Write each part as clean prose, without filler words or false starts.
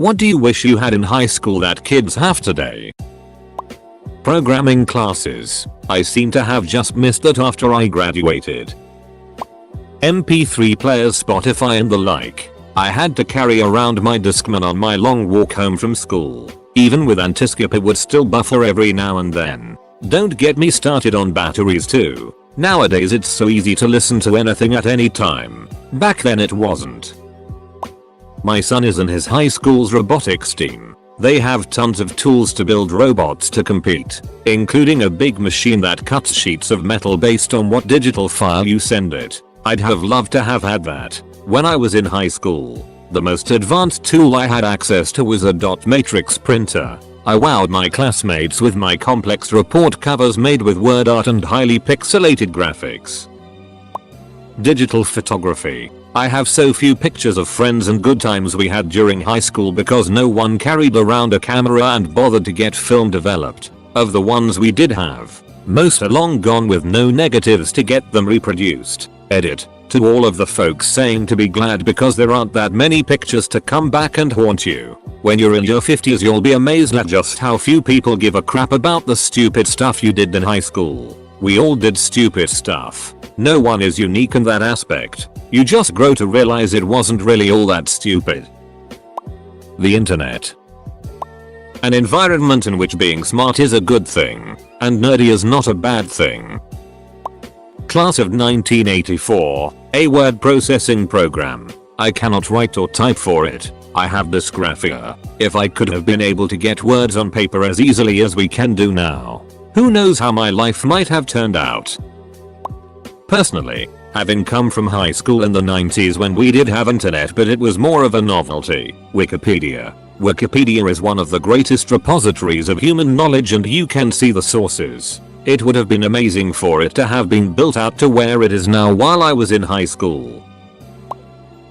What do you wish you had in high school that kids have today? Programming classes. I seem to have just missed that after I graduated. MP3 players, Spotify and the like. I had to carry around my Discman on my long walk home from school. Even with anti-skip it would still buffer every now and then. Don't get me started on batteries too. Nowadays it's so easy to listen to anything at any time. Back then it wasn't. My son is in his high school's robotics team. They have tons of tools to build robots to compete, including a big machine that cuts sheets of metal based on what digital file you send it. I'd have loved to have had that when I was in high school. The most advanced tool I had access to was a dot matrix printer. I wowed my classmates with my complex report covers made with word art and highly pixelated graphics. Digital photography. I have so few pictures of friends and good times we had during high school because no one carried around a camera and bothered to get film developed. Of the ones we did have, most are long gone with no negatives to get them reproduced. Edit. To all of the folks saying to be glad because there aren't that many pictures to come back and haunt you. When you're in your 50s you'll be amazed at just how few people give a crap about the stupid stuff you did in high school. We all did stupid stuff. No one is unique in that aspect. You just grow to realize it wasn't really all that stupid. The internet. An environment in which being smart is a good thing, and nerdy is not a bad thing. Class of 1984, a word processing program. I cannot write or type for it. I have dysgraphia. If I could have been able to get words on paper as easily as we can do now, who knows how my life might have turned out. Personally, having come from high school in the 90s when we did have internet but it was more of a novelty, Wikipedia. Wikipedia is one of the greatest repositories of human knowledge and you can see the sources. It would have been amazing for it to have been built out to where it is now while I was in high school.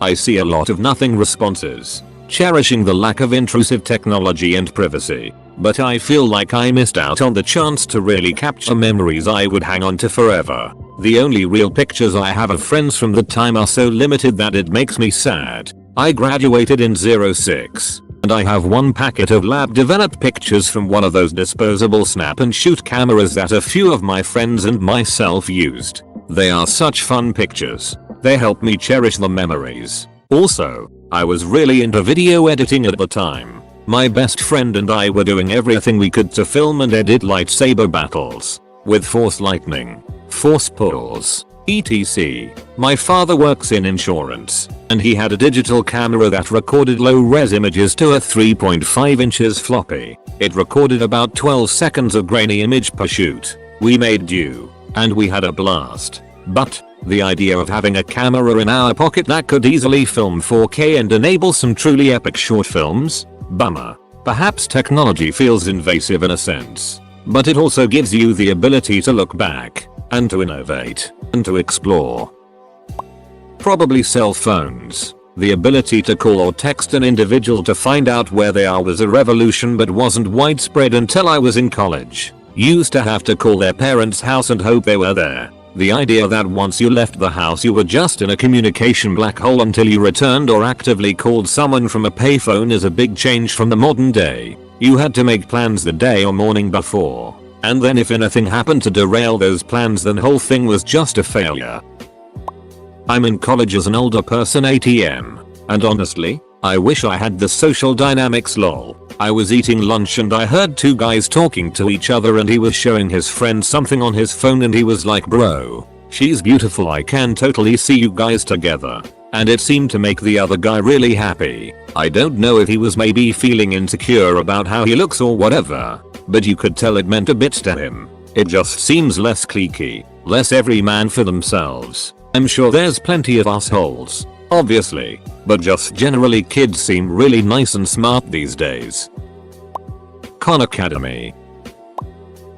I see a lot of nothing responses, cherishing the lack of intrusive technology and privacy, but I feel like I missed out on the chance to really capture memories I would hang on to forever. The only real pictures I have of friends from the time are so limited that it makes me sad. I graduated in 06. And I have one packet of lab developed pictures from one of those disposable snap and shoot cameras that a few of my friends and myself used. They are such fun pictures. They help me cherish the memories. Also, I was really into video editing at the time. My best friend and I were doing everything we could to film and edit lightsaber battles with force lightning, force pulls, etc. My father works in insurance, and he had a digital camera that recorded low-res images to a 3.5 inches floppy. It recorded about 12 seconds of grainy image per shoot. We made do, and we had a blast. But the idea of having a camera in our pocket that could easily film 4K and enable some truly epic short films? Bummer. Perhaps technology feels invasive in a sense, but it also gives you the ability to look back, and to innovate, and to explore. Probably cell phones. The ability to call or text an individual to find out where they are was a revolution but wasn't widespread until I was in college. Used to have to call their parents' house and hope they were there. The idea that once you left the house you were just in a communication black hole until you returned or actively called someone from a payphone is a big change from the modern day. You had to make plans the day or morning before. And then if anything happened to derail those plans then whole thing was just a failure. I'm in college as an older person ATM. And honestly, I wish I had the social dynamics lol. I was eating lunch and I heard two guys talking to each other and he was showing his friend something on his phone and he was like, bro, she's beautiful, I can totally see you guys together. And it seemed to make the other guy really happy. I don't know if he was maybe feeling insecure about how he looks or whatever, but you could tell it meant a bit to him. It just seems less cliquey, less every man for themselves. I'm sure there's plenty of assholes, obviously, but just generally kids seem really nice and smart these days. Khan Academy.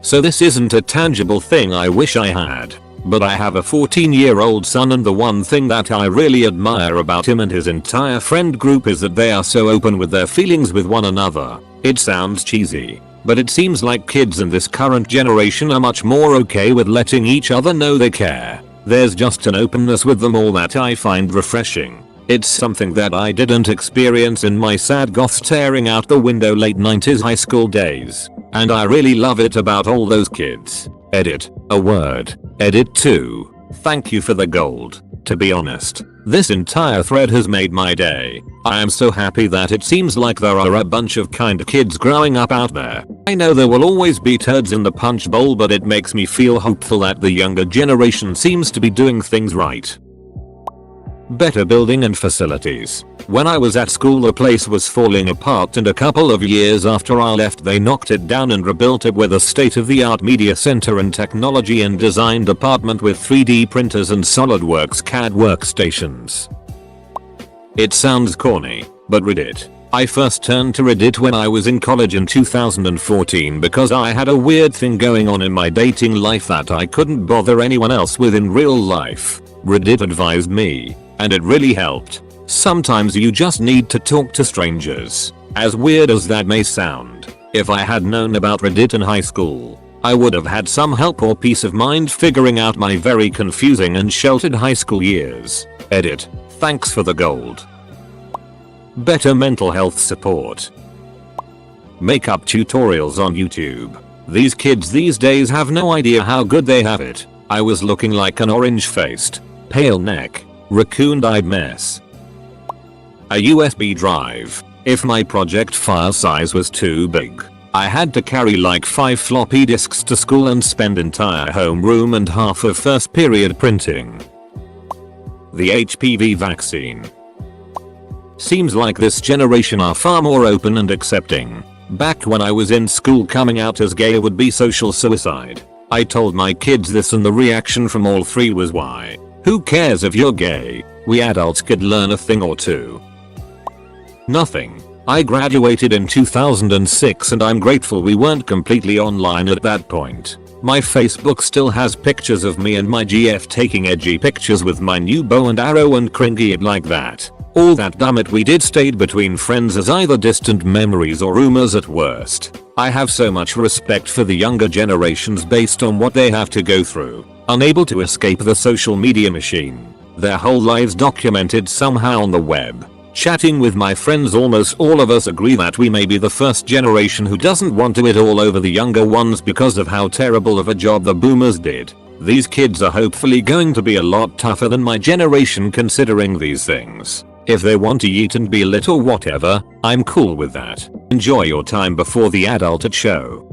So this isn't a tangible thing I wish I had, but I have a 14-year-old son and the one thing that I really admire about him and his entire friend group is that they are so open with their feelings with one another. It sounds cheesy, but it seems like kids in this current generation are much more okay with letting each other know they care. There's just an openness with them all that I find refreshing. It's something that I didn't experience in my sad goth staring out the window late 90s high school days. And I really love it about all those kids. Edit. A word. Edit 2. Thank you for the gold. To be honest, this entire thread has made my day. I am so happy that it seems like there are a bunch of kind kids growing up out there. I know there will always be turds in the punch bowl, but it makes me feel hopeful that the younger generation seems to be doing things right. Better building and facilities. When I was at school, the place was falling apart, and a couple of years after I left they knocked it down and rebuilt it with a state-of-the-art media center and technology and design department with 3D printers and SolidWorks CAD workstations. It sounds corny, but Reddit. I first turned to Reddit when I was in college in 2014 because I had a weird thing going on in my dating life that I couldn't bother anyone else with in real life. Reddit advised me, and it really helped. Sometimes you just need to talk to strangers. As weird as that may sound, if I had known about Reddit in high school, I would have had some help or peace of mind figuring out my very confusing and sheltered high school years. Edit. Thanks for the gold. Better mental health support. Makeup tutorials on YouTube. These kids these days have no idea how good they have it. I was looking like an orange-faced, pale neck, raccoon-eyed mess. A USB drive. If my project file size was too big, I had to carry like 5 floppy disks to school and spend entire homeroom and half of first period printing. The HPV vaccine. Seems like this generation are far more open and accepting. Back when I was in school, coming out as gay would be social suicide. I told my kids this and the reaction from all three was, why? Who cares if you're gay? We adults could learn a thing or two. Nothing. I graduated in 2006 and I'm grateful we weren't completely online at that point. My Facebook still has pictures of me and my GF taking edgy pictures with my new bow and arrow and cringy it like that. All that dumb it we did stayed between friends as either distant memories or rumors at worst. I have so much respect for the younger generations based on what they have to go through. Unable to escape the social media machine. Their whole lives documented somehow on the web. Chatting with my friends, almost all of us agree that we may be the first generation who doesn't want to it all over the younger ones because of how terrible of a job the boomers did. These kids are hopefully going to be a lot tougher than my generation considering these things. If they want to eat and be lit or whatever, I'm cool with that. Enjoy your time before the adulthood show.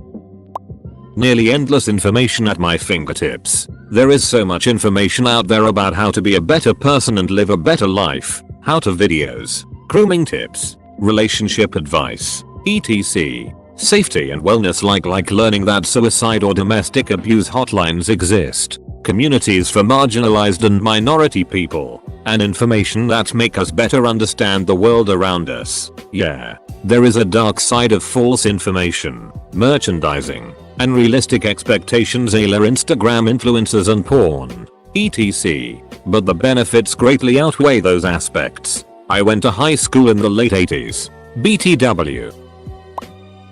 Nearly endless information at my fingertips. There is so much information out there about how to be a better person and live a better life. How-to videos, grooming tips, relationship advice, etc. Safety and wellness like learning that suicide or domestic abuse hotlines exist, communities for marginalized and minority people, and information that make us better understand the world around us. Yeah, there is a dark side of false information, merchandising, unrealistic expectations a la Instagram influencers and porn, etc. But the benefits greatly outweigh those aspects. I went to high school in the late 80s. BTW.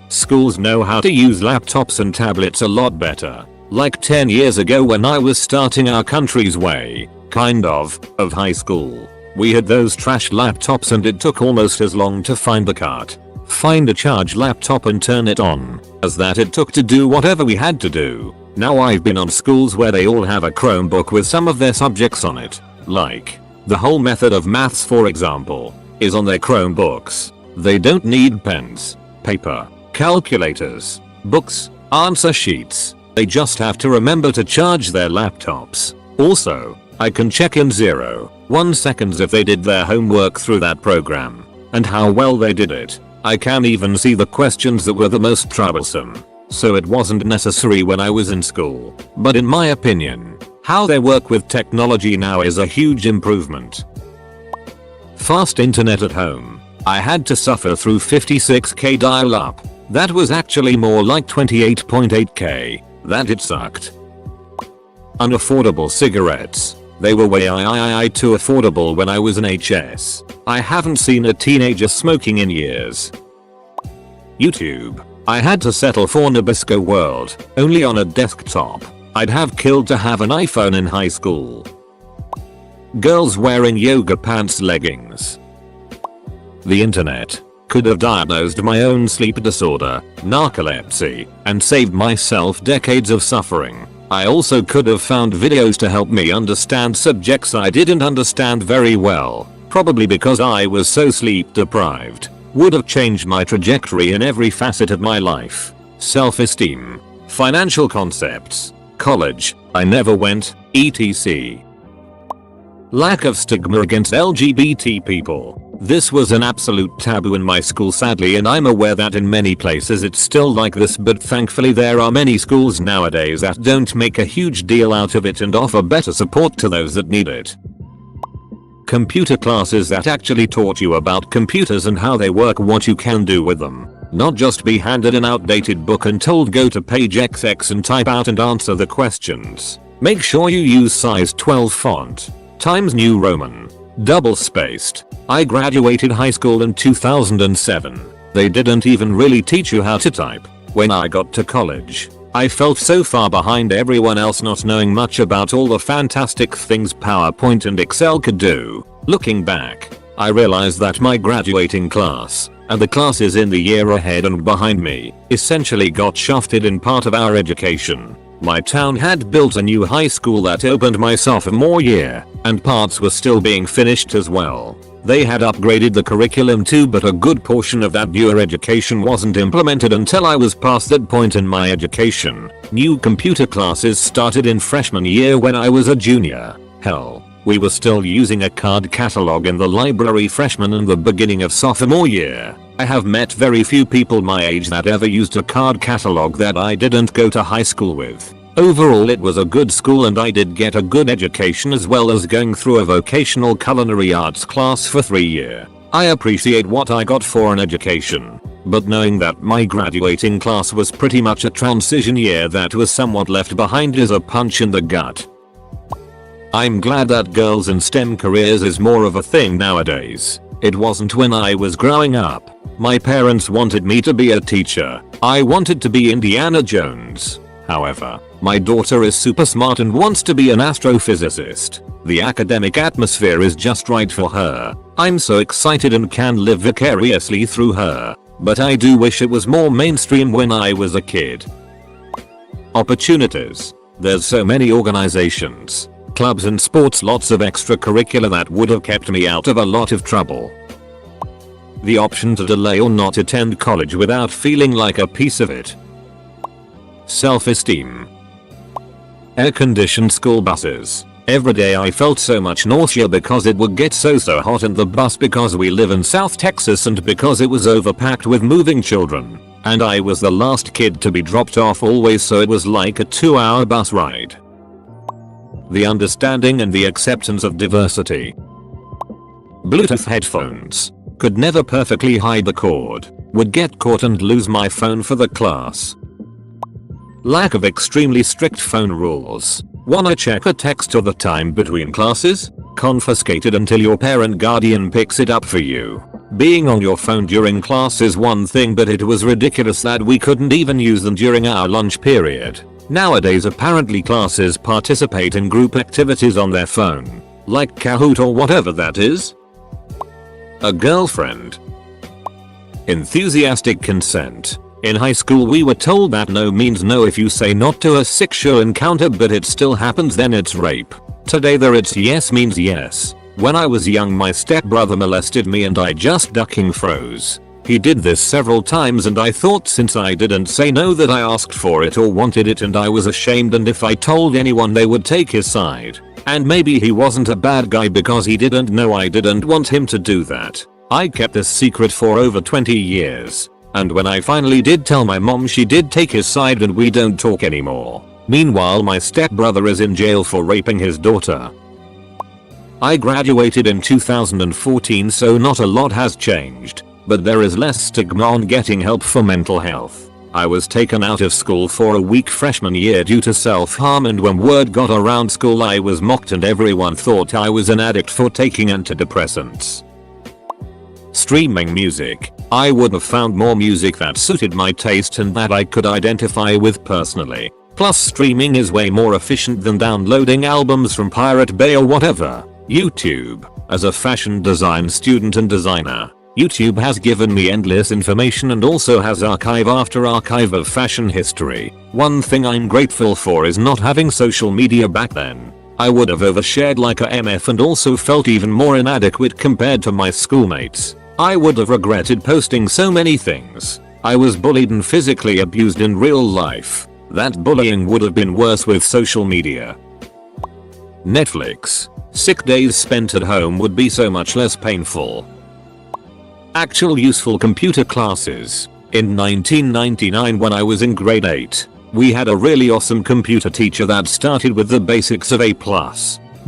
Schools know how to use laptops and tablets a lot better. Like 10 years ago when I was starting our country's way, kind of high school. We had those trash laptops and it took almost as long to find the cart, find a charge laptop and turn it on, as that it took to do whatever we had to do. Now I've been on schools where they all have a Chromebook with some of their subjects on it. Like, the whole method of maths for example, is on their Chromebooks. They don't need pens, paper, calculators, books, answer sheets. They just have to remember to charge their laptops. Also, I can check in 0.1 seconds if they did their homework through that program, and how well they did it. I can even see the questions that were the most troublesome. So it wasn't necessary when I was in school. But in my opinion, how they work with technology now is a huge improvement. Fast internet at home. I had to suffer through 56k dial-up. That was actually more like 28.8k. That it sucked. Unaffordable cigarettes. They were way too affordable when I was in HS. I haven't seen a teenager smoking in years. YouTube. I had to settle for Nabisco World, only on a desktop. I'd have killed to have an iPhone in high school. Girls wearing yoga pants leggings. The internet could have diagnosed my own sleep disorder, narcolepsy, and saved myself decades of suffering. I also could have found videos to help me understand subjects I didn't understand very well, probably because I was so sleep deprived. Would have changed my trajectory in every facet of my life. Self-esteem, financial concepts, college, I never went, etc. Lack of stigma against LGBT people. This was an absolute taboo in my school sadly, and I'm aware that in many places it's still like this, but thankfully there are many schools nowadays that don't make a huge deal out of it and offer better support to those that need it. Computer classes that actually taught you about computers and how they work, what you can do with them. Not just be handed an outdated book and told go to page XX and type out and answer the questions. Make sure you use size 12 font, Times New Roman, double spaced. I graduated high school in 2007. They didn't even really teach you how to type. When I got to college, I felt so far behind everyone else, not knowing much about all the fantastic things PowerPoint and Excel could do. Looking back, I realized that my graduating class, and the classes in the year ahead and behind me, essentially got shafted in part of our education. My town had built a new high school that opened my sophomore year, and parts were still being finished as well. They had upgraded the curriculum too, but a good portion of that newer education wasn't implemented until I was past that point in my education. New computer classes started in freshman year when I was a junior. Hell, we were still using a card catalog in the library freshman and the beginning of sophomore year. I have met very few people my age that ever used a card catalog that I didn't go to high school with. Overall it was a good school and I did get a good education as well as going through a vocational culinary arts class for 3 years. I appreciate what I got for an education, but knowing that my graduating class was pretty much a transition year that was somewhat left behind is a punch in the gut. I'm glad that girls in STEM careers is more of a thing nowadays. It wasn't when I was growing up. My parents wanted me to be a teacher. I wanted to be Indiana Jones. However, my daughter is super smart and wants to be an astrophysicist. The academic atmosphere is just right for her. I'm so excited and can live vicariously through her. But I do wish it was more mainstream when I was a kid. Opportunities. There's so many organizations, clubs and sports, lots of extracurricular that would have kept me out of a lot of trouble. The option to delay or not attend college without feeling like a piece of it. Self-esteem. Air-conditioned school buses. Every day I felt so much nausea because it would get so hot in the bus because we live in South Texas and because it was overpacked with moving children. And I was the last kid to be dropped off always, so it was like a 2-hour bus ride. The understanding and the acceptance of diversity. Bluetooth headphones. Could never perfectly hide the cord. Would get caught and lose my phone for the class. Lack of extremely strict phone rules. Wanna check a text or the time between classes? Confiscated until your parent guardian picks it up for you. Being on your phone during class is one thing, but it was ridiculous that we couldn't even use them during our lunch period. Nowadays apparently classes participate in group activities on their phone, like Kahoot or whatever that is. A girlfriend. Enthusiastic consent. In high school we were told that no means no. If you say not to a sexual encounter but it still happens, then it's rape. Today it's yes means yes. When I was young my stepbrother molested me and I just ducking froze. He did this several times and I thought since I didn't say no that I asked for it or wanted it, and I was ashamed, and if I told anyone they would take his side. And maybe he wasn't a bad guy because he didn't know I didn't want him to do that. I kept this secret for over 20 years. And when I finally did tell my mom, she did take his side and we don't talk anymore. Meanwhile my stepbrother is in jail for raping his daughter. I graduated in 2014, so not a lot has changed. But there is less stigma on getting help for mental health. I was taken out of school for a week freshman year due to self-harm, and when word got around school I was mocked and everyone thought I was an addict for taking antidepressants. Streaming music. I would have found more music that suited my taste and that I could identify with personally. Plus streaming is way more efficient than downloading albums from Pirate Bay or whatever. YouTube. As a fashion design student and designer, YouTube has given me endless information and also has archive after archive of fashion history. One thing I'm grateful for is not having social media back then. I would have overshared like a MF and also felt even more inadequate compared to my schoolmates. I would have regretted posting so many things. I was bullied and physically abused in real life. That bullying would have been worse with social media. Netflix. Sick days spent at home would be so much less painful. Actual useful computer classes. In 1999 when I was in grade 8, we had a really awesome computer teacher that started with the basics of A+,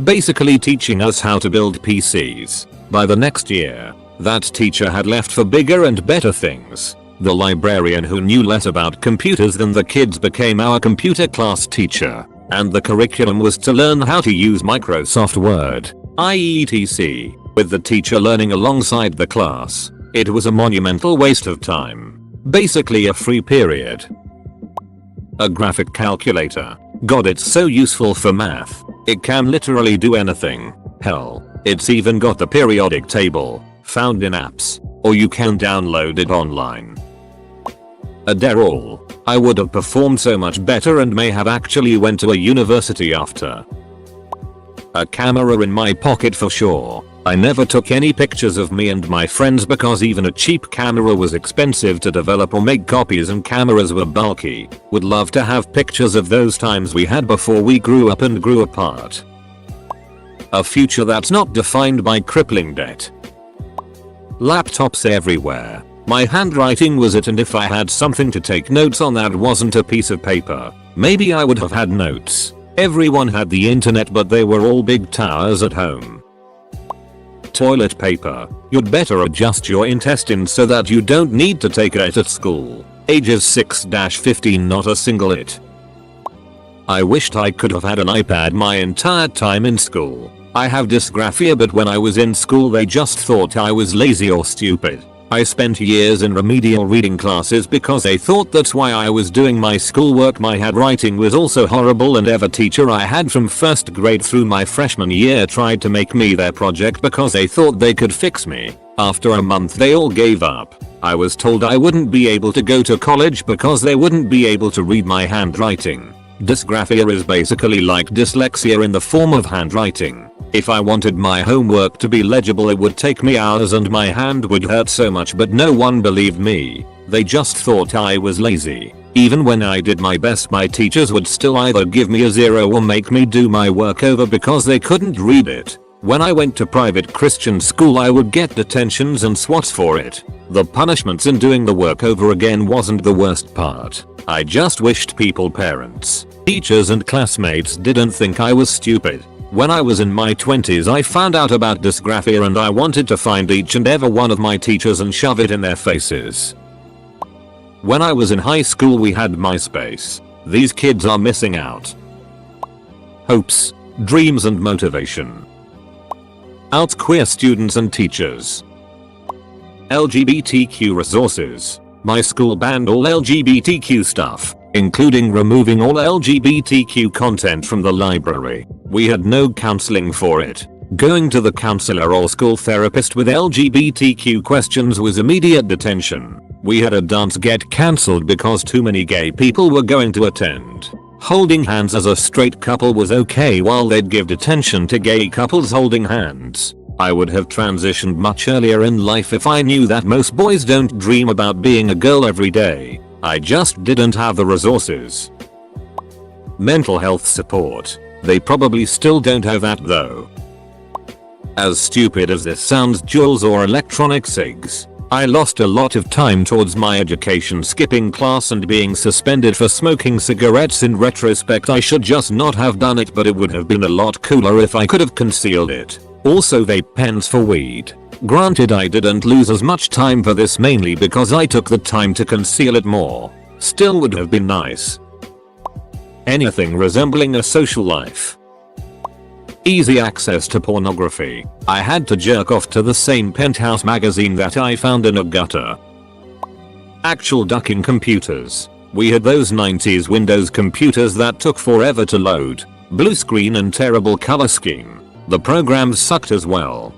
basically teaching us how to build PCs. By the next year, that teacher had left for bigger and better things. The librarian who knew less about computers than the kids became our computer class teacher, and the curriculum was to learn how to use Microsoft Word, etc., with the teacher learning alongside the class. It was a monumental waste of time. Basically a free period. A graphic calculator. God, it's so useful for math. It can literally do anything. Hell, it's even got the periodic table, found in apps, or you can download it online. Adderall. I would have performed so much better and may have actually went to a university after. A camera in my pocket for sure. I never took any pictures of me and my friends because even a cheap camera was expensive to develop or make copies and cameras were bulky. Would love to have pictures of those times we had before we grew up and grew apart. A future that's not defined by crippling debt. Laptops everywhere. My handwriting was it, and if I had something to take notes on that wasn't a piece of paper, maybe I would have had notes. Everyone had the internet but they were all big towers at home. Toilet paper. You'd better adjust your intestines so that you don't need to take it at school. Ages 6-15, not a single it. I wished I could have had an iPad my entire time in school. I have dysgraphia, but when I was in school they just thought I was lazy or stupid. I spent years in remedial reading classes because they thought that's why I was doing my schoolwork. My handwriting was also horrible and every teacher I had from first grade through my freshman year tried to make me their project because they thought they could fix me. After a month they all gave up. I was told I wouldn't be able to go to college because they wouldn't be able to read my handwriting. Dysgraphia is basically like dyslexia in the form of handwriting. If I wanted my homework to be legible it would take me hours and my hand would hurt so much, but no one believed me. They just thought I was lazy. Even when I did my best my teachers would still either give me a 0 or make me do my work over because they couldn't read it. When I went to private Christian school I would get detentions and SWATs for it. The punishments in doing the work over again wasn't the worst part. I just wished people, parents, teachers and classmates didn't think I was stupid. When I was in my 20s I found out about dysgraphia and I wanted to find each and every one of my teachers and shove it in their faces. When I was in high school we had MySpace. These kids are missing out. Hopes, dreams and motivation. Out queer students and teachers. LGBTQ resources. My school banned all LGBTQ stuff, including removing all LGBTQ content from the library. We had no counseling for it. Going to the counselor or school therapist with LGBTQ questions was immediate detention. We had a dance get cancelled because too many gay people were going to attend. Holding hands as a straight couple was okay while they'd give detention to gay couples holding hands. I would have transitioned much earlier in life if I knew that most boys don't dream about being a girl every day. I just didn't have the resources. Mental health support. They probably still don't have that though. As stupid as this sounds, Juuls or electronic cigs. I lost a lot of time towards my education skipping class and being suspended for smoking cigarettes. In retrospect I should just not have done it, but it would have been a lot cooler if I could have concealed it. Also vape pens for weed. Granted I didn't lose as much time for this mainly because I took the time to conceal it more. Still would have been nice. Anything resembling a social life. Easy access to pornography. I had to jerk off to the same Penthouse magazine that I found in a gutter. Actual ducking computers. We had those 90s Windows computers that took forever to load. Blue screen and terrible color scheme. The programs sucked as well.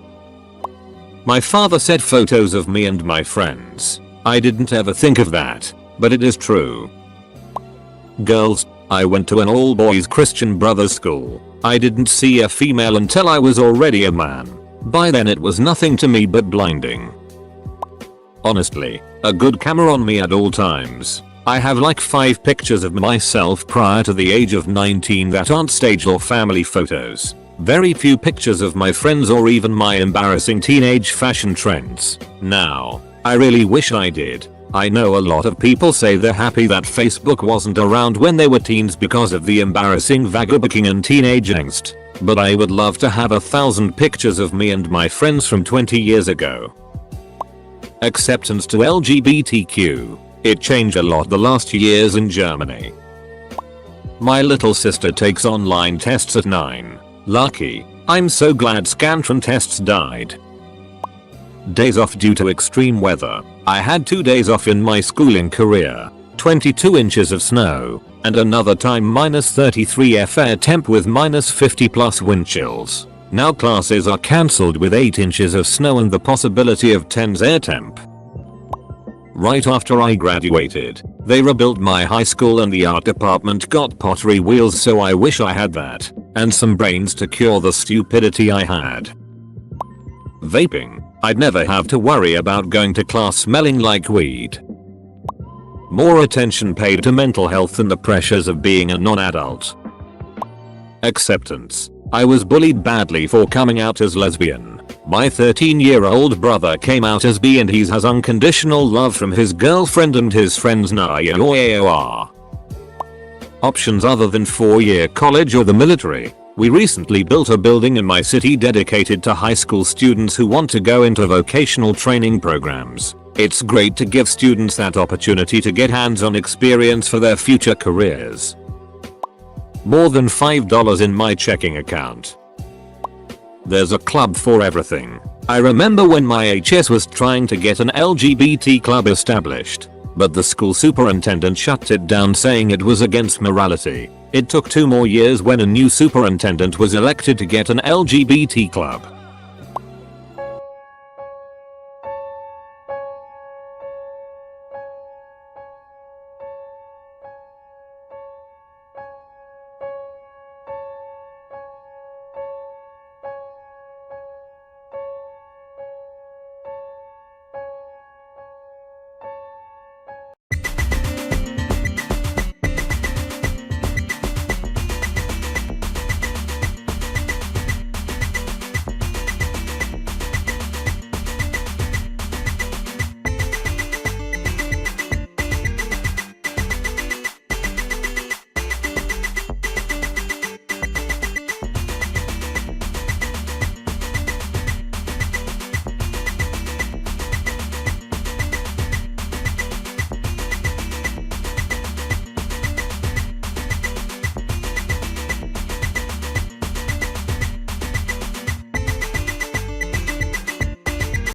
My father said photos of me and my friends. I didn't ever think of that, but it is true. Girls, I went to an all-boys Christian brothers school. I didn't see a female until I was already a man. By then it was nothing to me but blinding. Honestly, a good camera on me at all times. I have like 5 pictures of myself prior to the age of 19 that aren't staged or family photos. Very few pictures of my friends or even my embarrassing teenage fashion trends. Now, I really wish I did. I know a lot of people say they're happy that Facebook wasn't around when they were teens because of the embarrassing vagabooking and teenage angst. But I would love to have 1,000 pictures of me and my friends from 20 years ago. Acceptance to LGBTQ. It changed a lot the last years in Germany. My little sister takes online tests at 9. Lucky. I'm so glad Scantron tests died. Days off due to extreme weather. I had 2 days off in my schooling career. 22 inches of snow, and another time -33 air temp with -50 plus wind chills. Now classes are cancelled with 8 inches of snow and the possibility of 10s air temp. Right after I graduated, they rebuilt my high school and the art department got pottery wheels, so I wish I had that, and some brains to cure the stupidity I had. Vaping. I'd never have to worry about going to class smelling like weed. More attention paid to mental health and the pressures of being a non-adult. Acceptance. I was bullied badly for coming out as lesbian. My 13-year-old brother came out as bi and he has unconditional love from his girlfriend and his friends now. Options other than 4-year college or the military. We recently built a building in my city dedicated to high school students who want to go into vocational training programs. It's great to give students that opportunity to get hands-on experience for their future careers. More than $5 in my checking account. There's a club for everything. I remember when my HS was trying to get an LGBT club established, but the school superintendent shut it down saying it was against morality. It took 2 more years when a new superintendent was elected to get an LGBT club.